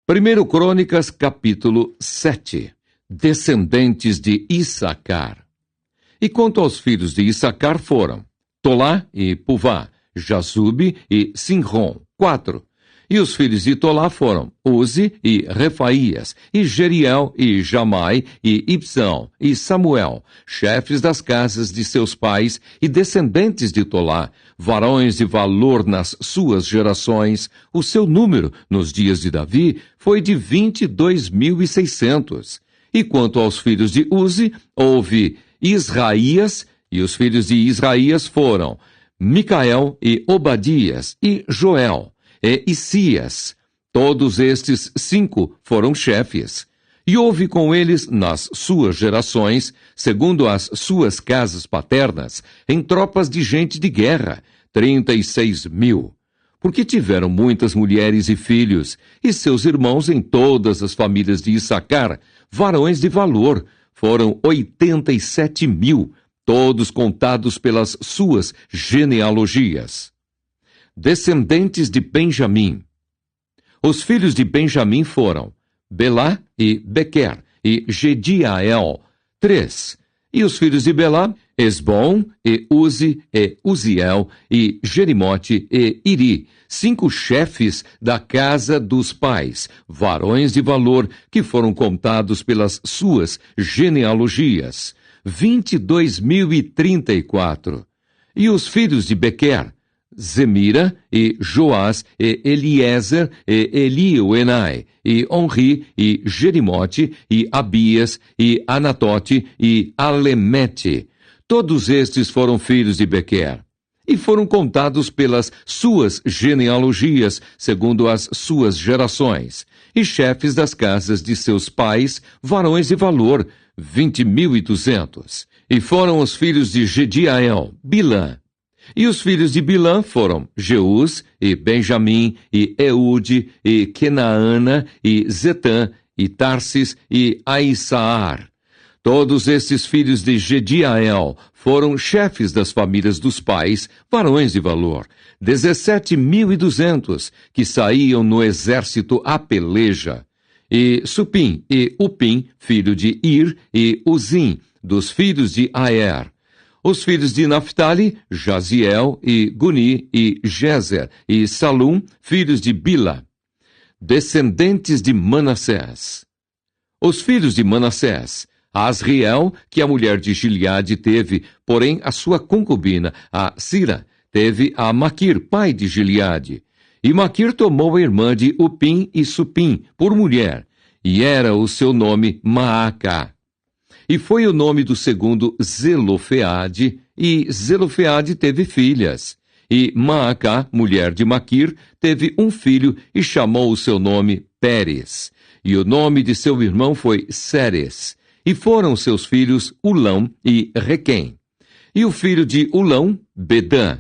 1 Crônicas, capítulo 7. Descendentes de Issacar. E quanto aos filhos de Issacar foram Tolá e Puvá, Jasube e Sinrom, 4. E os filhos de Tolá foram Uzi e Refaías, e Jeriel, e Jamai, e Ibsão, e Samuel, chefes das casas de seus pais e descendentes de Tolá, varões de valor nas suas gerações. O seu número, nos dias de Davi, foi de 22.600. E quanto aos filhos de Uzi, houve Israías, e os filhos de Israías foram Micael e Obadias, e Joel, e Isias. Todos estes 5 foram chefes. E houve com eles, nas suas gerações, segundo as suas casas paternas, em tropas de gente de guerra, 36.000. Porque tiveram muitas mulheres e filhos, e seus irmãos em todas as famílias de Issacar, varões de valor, foram 87.000, todos contados pelas suas genealogias. Descendentes de Benjamim. Os filhos de Benjamim foram Belá e Bequer e Gediael, 3. E os filhos de Belá, Esbom e Uzi e Uziel e Jerimote e Iri, 5 chefes da casa dos pais, varões de valor, que foram contados pelas suas genealogias, 22.034. E os filhos de Bequer, Zemira, e Joás, e Eliezer, e Elioenai, e Onri, e Jerimote, e Abias, e Anatote, e Alemete. Todos estes foram filhos de Bequer, e foram contados pelas suas genealogias, segundo as suas gerações, e chefes das casas de seus pais, varões de valor, 20.200. E foram os filhos de Gediael, Bilã. E os filhos de Bilã foram Jeús, e Benjamim, e Eude, e Kenaana, e Zetã, e Tarsis, e Aissaar. Todos estes filhos de Gediael foram chefes das famílias dos pais, varões de valor, 17.200, que saíam no exército à peleja. E Supim e Upim, filho de Ir, e Uzim, dos filhos de Aer. Os filhos de Naphtali, Jaziel, e Guni, e Jezer, e Salum, filhos de Bila. Descendentes de Manassés. Os filhos de Manassés, Asriel, que a mulher de Gileade teve, porém a sua concubina, a Sira, teve a Maquir, pai de Gileade. E Maquir tomou a irmã de Upim e Supim por mulher, e era o seu nome Maacá. E foi o nome do segundo Zelofeade, e Zelofeade teve filhas. E Maacá, mulher de Maquir, teve um filho e chamou o seu nome Pérez. E o nome de seu irmão foi Séres. E foram seus filhos Ulão e Requém. E o filho de Ulão, Bedã.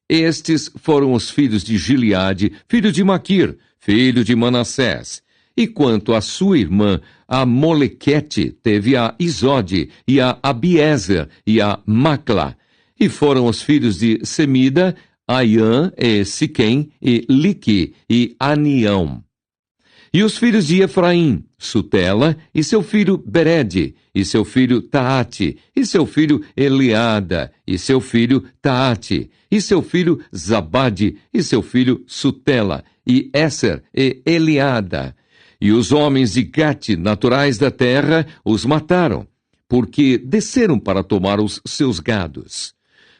Estes foram os filhos de Gileade, filho de Maquir, filho de Manassés. E quanto à sua irmã, a Molequete, teve a Isode, e a Abiezer, e a Macla. E foram os filhos de Semida, Aiã, e Siquém, e Lique, e Anião. E os filhos de Efraim, Sutela, e seu filho Berede, e seu filho Taate, e seu filho Eliada, e seu filho Taate, e seu filho Zabade, e seu filho Sutela, e Esser, e Eliada. E os homens de Gate, naturais da terra, os mataram, porque desceram para tomar os seus gados.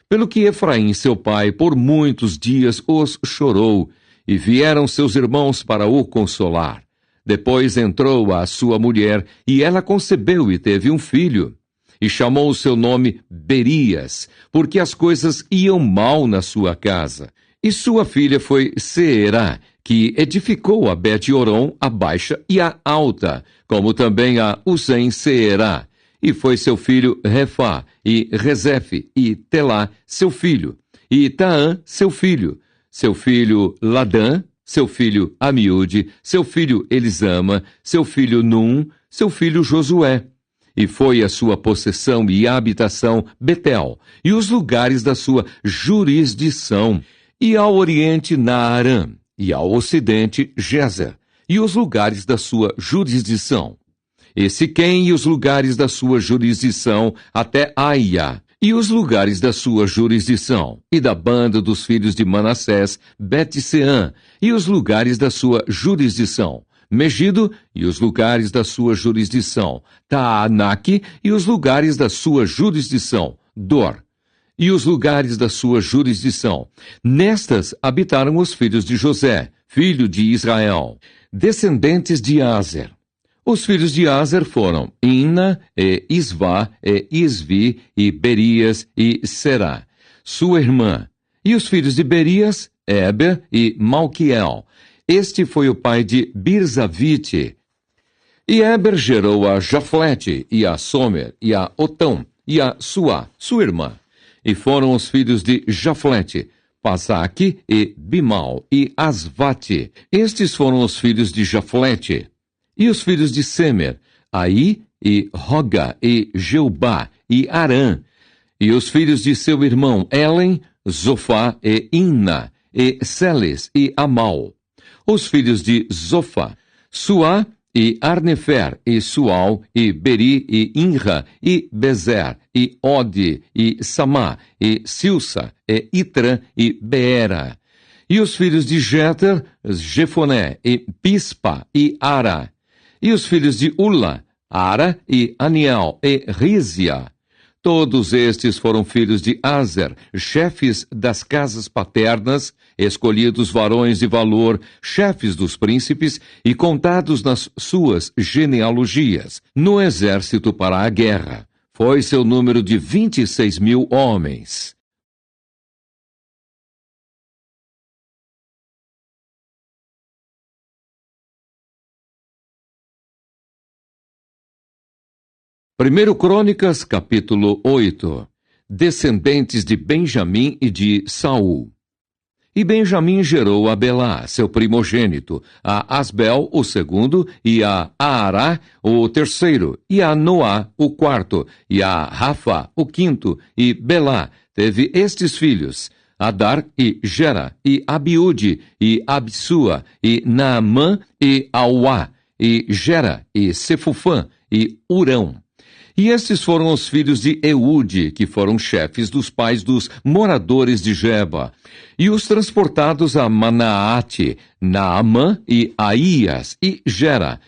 Pelo que Efraim, seu pai, por muitos dias os chorou, e vieram seus irmãos para o consolar. Depois entrou a sua mulher, e ela concebeu e teve um filho. E chamou o seu nome Berias, porque as coisas iam mal na sua casa. E sua filha foi Seerá, que edificou a Bet-Horon, a baixa e a alta, como também a Uzem-Seerá. E foi seu filho Refá, e Rezefe, e Telá, seu filho, e Taã, seu filho Ladã, seu filho Amiúde, seu filho Elisama, seu filho Num, seu filho Josué. E foi a sua possessão e habitação Betel, e os lugares da sua jurisdição, e ao oriente Naarã, e ao ocidente Gezer, e os lugares da sua jurisdição. E Siquém e os lugares da sua jurisdição até Aia, e os lugares da sua jurisdição, e da banda dos filhos de Manassés, Bet-Seã, e os lugares da sua jurisdição, Megido e os lugares da sua jurisdição, Taanaque e os lugares da sua jurisdição, Dor, e os lugares da sua jurisdição. Nestas habitaram os filhos de José, filho de Israel, descendentes de Aser. Os filhos de Aser foram Inna, e Isvá, e Isvi, e Berias, e Será, sua irmã. E os filhos de Berias, Eber e Malquiel. Este foi o pai de Birzavite. E Eber gerou a Jaflete, e a Somer, e a Otão, e a Suá, sua irmã. E foram os filhos de Jaflete, Pasaque, e Bimal, e Asvate. Estes foram os filhos de Jaflete. E os filhos de Semer, Aí, e Roga, e Jeubá, e Arã. E os filhos de seu irmão Elen, Zofá, e Inna, e Seles, e Amal. Os filhos de Zofá, Suá, e Arnefer, e Sual, e Beri, e Inra, e Bezer, e Ode, e Samá, e Silsa, e Itra, e Beera. E os filhos de Jeter, Jefoné, e Pispa, e Ara. E os filhos de Ula, Ara, e Aniel, e Rizia. Todos estes foram filhos de Aser, chefes das casas paternas, escolhidos varões de valor, chefes dos príncipes e contados nas suas genealogias, no exército para a guerra. Foi seu número de 26.000 homens. Primeiro Crônicas, capítulo 8. Descendentes de Benjamim e de Saul. E Benjamim gerou a Belá, seu primogênito, a Asbel, o segundo, e a Aará, o terceiro, e a Noá, o quarto, e a Rafa, o quinto, e Belá. Teve estes filhos, Adar, e Gera, e Abiúde, e Absua, e Naamã, e Auá, e Gera, e Sefufã, e Urão. E estes foram os filhos de Eude, que foram chefes dos pais dos moradores de Geba, e os transportados a Manaate, Naamã e Aías e Gera.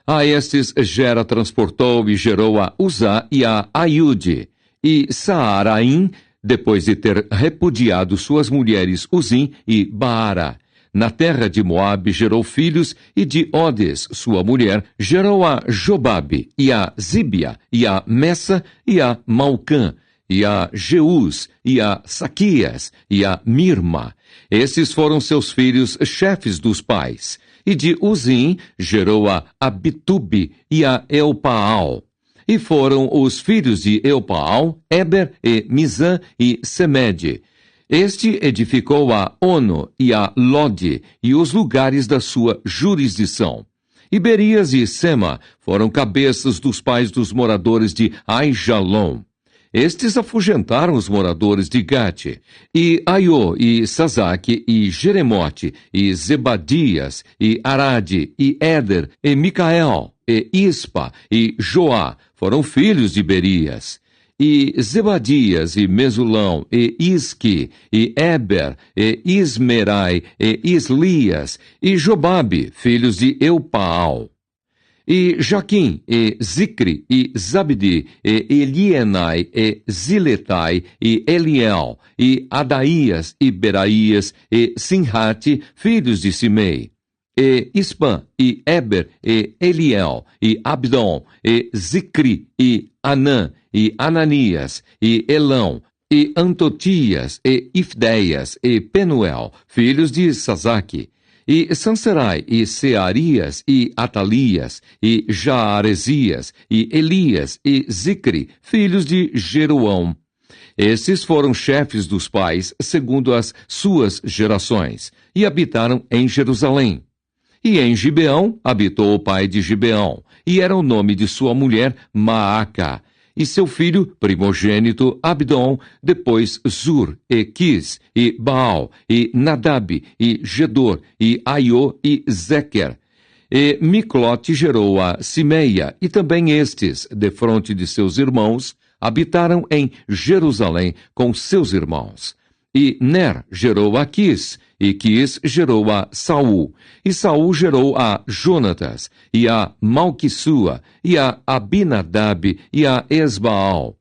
A estes Gera transportou e gerou a Uzá e a Aiude. E Saaraim, depois de ter repudiado suas mulheres Uzim e Baara. Na terra de Moabe gerou filhos, e de Odes, sua mulher, gerou a Jobabe, e a Zíbia, e a Messa, e a Malcã, e a Jeús, e a Saquias, e a Mirma. Esses foram seus filhos, chefes dos pais. E de Uzim gerou a Abitube, e a Elpaal. E foram os filhos de Elpaal, Eber, e Mizã, e Semede. Este edificou a Ono e a Lode e os lugares da sua jurisdição. E Berias e Sema foram cabeças dos pais dos moradores de Aijalon. Estes afugentaram os moradores de Gate. E Aiô e Sazaque e Jeremote e Zebadias e Arade e Éder e Micael e Ispa e Joá foram filhos de Berias. E Zebadias, e Mesulão, e Isque, e Eber, e Ismerai, e Islias, e Jobabe, filhos de Eupaal. E Jaquim, e Zicre, e Zabdi, e Elienai, e Ziletai, e Eliel, e Adaías, e Beraías, e Sinhate, filhos de Simei. E Ispã, e Eber, e Eliel, e Abdon, e Zicri, e Anã, e Ananias, e Elão, e Antotias, e Ifdeias, e Penuel, filhos de Sazaque, e Sanserai, e Searias, e Atalias, e Jaaresias, e Elias, e Zicri, filhos de Jeroão. Estes foram chefes dos pais, segundo as suas gerações, e habitaram em Jerusalém. E em Gibeão habitou o pai de Gibeão, e era o nome de sua mulher Maaca, e seu filho primogênito Abdon, depois Zur, e Quis, e Baal, e Nadab, e Gedor, e Aiô, e Zequer. E Miclote gerou a Simeia, e também estes, defronte de seus irmãos, habitaram em Jerusalém com seus irmãos. E Ner gerou a Quis, e Quis gerou a Saul, e Saul gerou a Jonatas, e a Malquissua, e a Abinadab, e a Esbaal.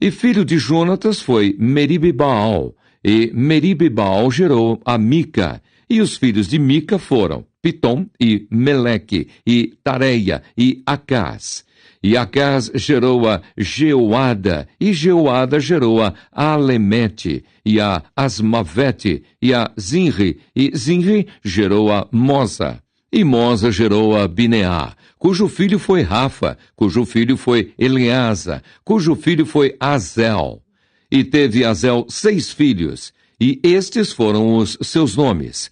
E filho de Jonatas foi Meribe-Baal, e Meribe-Baal gerou a Mica, e os filhos de Mica foram Pitom, e Meleque, e Tareia, e Acás. E Acás gerou a Jeoada, e Jeoada gerou a Alemete, e a Asmavete, e a Zinri, e Zinri gerou a Moza. E Moza gerou a Bineá, cujo filho foi Rafa, cujo filho foi Eleasa, cujo filho foi Azel. E teve Azel 6 filhos, e estes foram os seus nomes: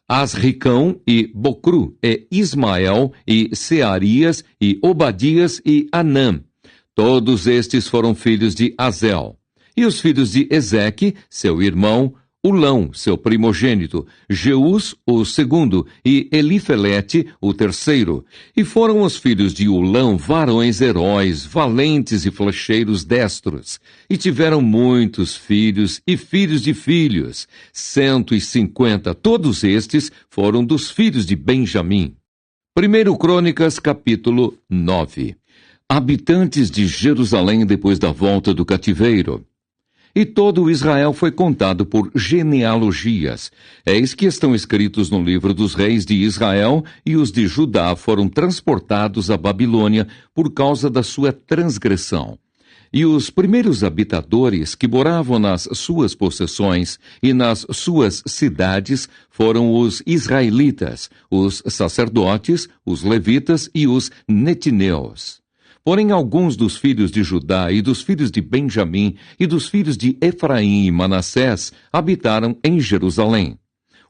Asricão, e Bocru, e Ismael, e Searias, e Obadias, e Anã. Todos estes foram filhos de Azel. E os filhos de Ezeque, seu irmão, Ulão, seu primogênito, Jeus, o segundo, e Elifelete, o terceiro. E foram os filhos de Ulão varões heróis, valentes e flecheiros destros. E tiveram muitos filhos e filhos de filhos, 150. Todos estes foram dos filhos de Benjamim. 1 Crônicas, capítulo 9. Habitantes de Jerusalém depois da volta do cativeiro. E todo Israel foi contado por genealogias. Eis que estão escritos no livro dos reis de Israel, e os de Judá foram transportados à Babilônia por causa da sua transgressão. E os primeiros habitadores que moravam nas suas possessões e nas suas cidades foram os israelitas, os sacerdotes, os levitas e os netineus. Porém, alguns dos filhos de Judá e dos filhos de Benjamim e dos filhos de Efraim e Manassés habitaram em Jerusalém.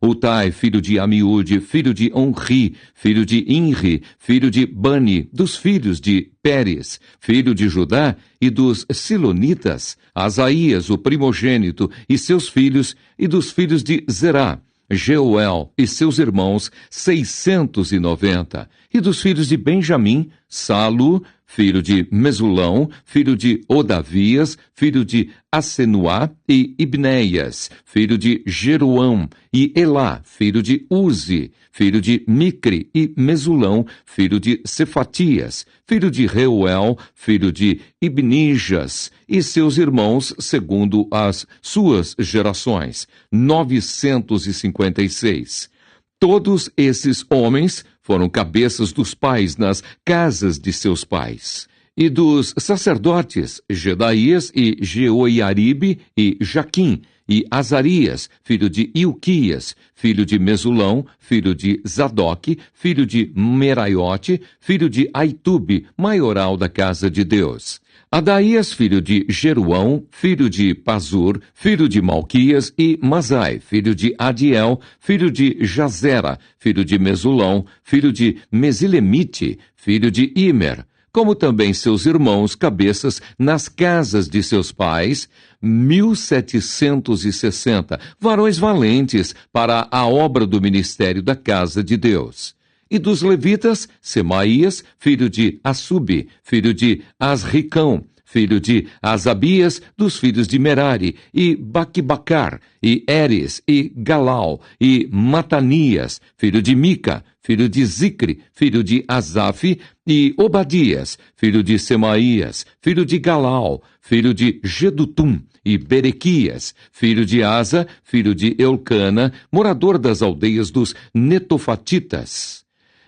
Utai, filho de Amiúde, filho de Onri, filho de Inri, filho de Bani, dos filhos de Pérez, filho de Judá, e dos Silonitas, Asaías, o primogênito, e seus filhos, e dos filhos de Zerá, Jeuel e seus irmãos, 690. E dos filhos de Benjamim, Salu, filho de Mesulão, filho de Odavias, filho de Assenuá, e Ibneias, filho de Jeroão, e Elá, filho de Uzi, filho de Micre, e Mesulão, filho de Cefatias, filho de Reuel, filho de Ibnijas, e seus irmãos, segundo as suas gerações, 956. Todos esses homens foram cabeças dos pais nas casas de seus pais. E dos sacerdotes, Jedaías e Jeoiaribe e Jaquim, e Azarias, filho de Ilquias, filho de Mesulão, filho de Zadoque, filho de Meraiote, filho de Aitube, maioral da casa de Deus. Adaías, filho de Jeruão, filho de Pazur, filho de Malquias, e Mazai, filho de Adiel, filho de Jazera, filho de Mesulão, filho de Mesilemite, filho de Imer, como também seus irmãos cabeças nas casas de seus pais, 1760, varões valentes para a obra do ministério da casa de Deus. E dos levitas, Semaías, filho de Assube, filho de Asricão, filho de Asabias, dos filhos de Merari, e Baquibacar, e Eres, e Galal, e Matanias, filho de Mica, filho de Zicre, filho de Asaf, e Obadias, filho de Semaías, filho de Galal, filho de Gedutum, e Berequias, filho de Asa, filho de Eucana, morador das aldeias dos Netofatitas.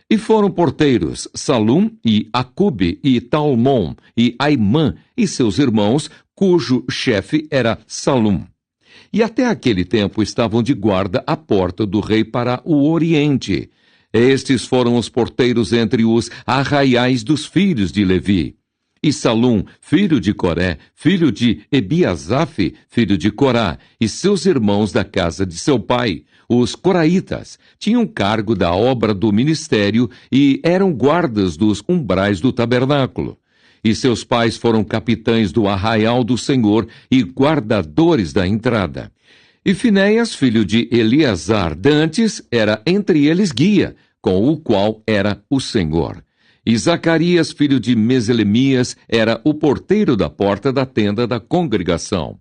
E foram porteiros Salum, e Acube, e Talmon, e Aimã, e seus irmãos, cujo chefe era Salum. E até aquele tempo estavam de guarda à porta do rei para o oriente. Estes foram os porteiros entre os arraiais dos filhos de Levi. E Salum, filho de Coré, filho de Ebiasaf, filho de Corá, e seus irmãos da casa de seu pai, os coraitas, tinham cargo da obra do ministério e eram guardas dos umbrais do tabernáculo. E seus pais foram capitães do arraial do Senhor e guardadores da entrada. E Finéias, filho de Eleazar dantes, era entre eles guia, com o qual era o Senhor. E Zacarias, filho de Meselemias, era o porteiro da porta da tenda da congregação.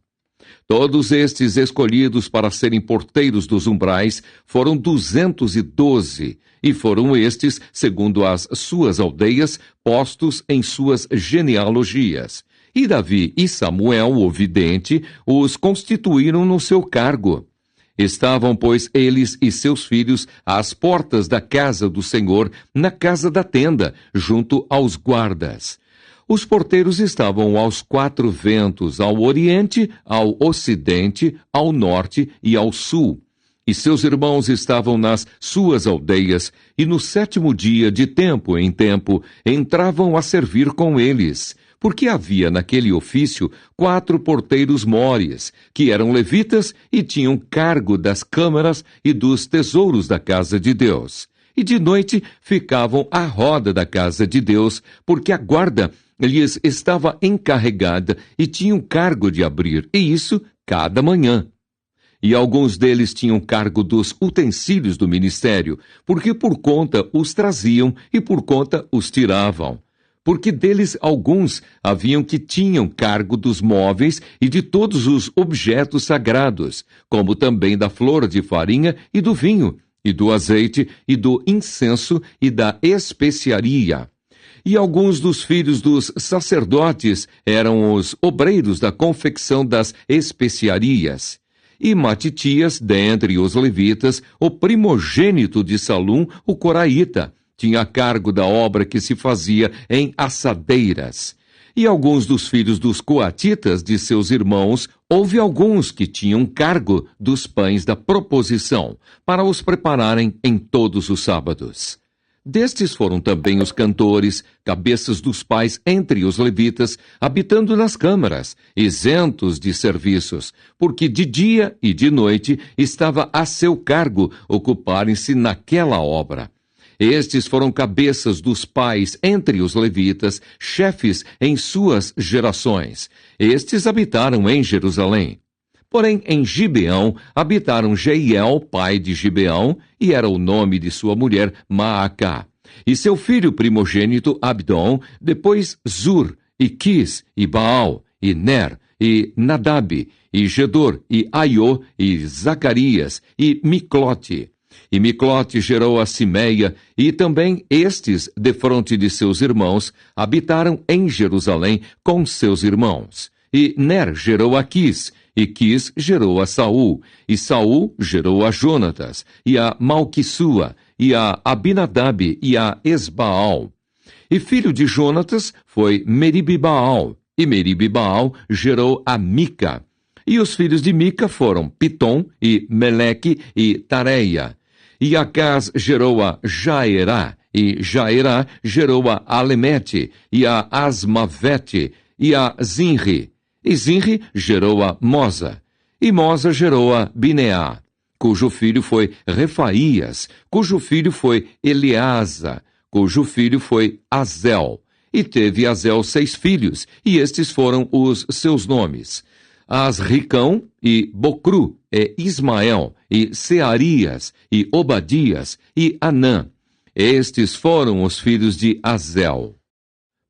Todos estes escolhidos para serem porteiros dos umbrais foram 212, e foram estes, segundo as suas aldeias, postos em suas genealogias. E Davi e Samuel, o vidente, os constituíram no seu cargo. Estavam, pois, eles e seus filhos às portas da casa do Senhor, na casa da tenda, junto aos guardas. Os porteiros estavam aos 4 ventos, ao oriente, ao ocidente, ao norte e ao sul. E seus irmãos estavam nas suas aldeias, e no 7º dia, de tempo em tempo, entravam a servir com eles. Porque havia naquele ofício 4 porteiros mores, que eram levitas e tinham cargo das câmaras e dos tesouros da casa de Deus. E de noite ficavam à roda da casa de Deus, porque a guarda lhes estava encarregada e tinham cargo de abrir, e isso cada manhã. E alguns deles tinham cargo dos utensílios do ministério, porque por conta os traziam e por conta os tiravam. Porque deles alguns haviam que tinham cargo dos móveis e de todos os objetos sagrados, como também da flor de farinha e do vinho, e do azeite, e do incenso, e da especiaria. E alguns dos filhos dos sacerdotes eram os obreiros da confecção das especiarias. E Matitias, dentre os levitas, o primogênito de Salum, o coraíta, tinha cargo da obra que se fazia em assadeiras. E alguns dos filhos dos coatitas de seus irmãos, houve alguns que tinham cargo dos pães da proposição, para os prepararem em todos os sábados. Destes foram também os cantores, cabeças dos pais entre os levitas, habitando nas câmaras, isentos de serviços, porque de dia e de noite estava a seu cargo ocuparem-se naquela obra. Estes foram cabeças dos pais entre os levitas, chefes em suas gerações. Estes habitaram em Jerusalém. Porém, em Gibeão habitaram Jeiel, pai de Gibeão, e era o nome de sua mulher Maacá. E seu filho primogênito Abdom, depois Zur, e Quis, e Baal, e Ner, e Nadab, e Gedor, e Aiô, e Zacarias, e Miclote. E Miclote gerou a Simeia, e também estes, defronte de seus irmãos, habitaram em Jerusalém com seus irmãos. E Ner gerou a Quis, e Quis gerou a Saul, e Saul gerou a Jonatas, e a Malquissua, e a Abinadab, e a Esbaal. E filho de Jonatas foi Meribibaal, e Meribibaal gerou a Mica. E os filhos de Mica foram Pitom, e Meleque, e Tareia. E Acaz gerou a Jaerá, e Jaerá gerou a Alemete, e a Asmavete, e a Zinri. E Zinri gerou a Moza, e Moza gerou a Bineá, cujo filho foi Refaías, cujo filho foi Eleasa, cujo filho foi Azel. E teve Azel 6 filhos, e estes foram os seus nomes: Asricão, e Bocru, e Ismael, e Searias, e Obadias, e Anã. Estes foram os filhos de Azel.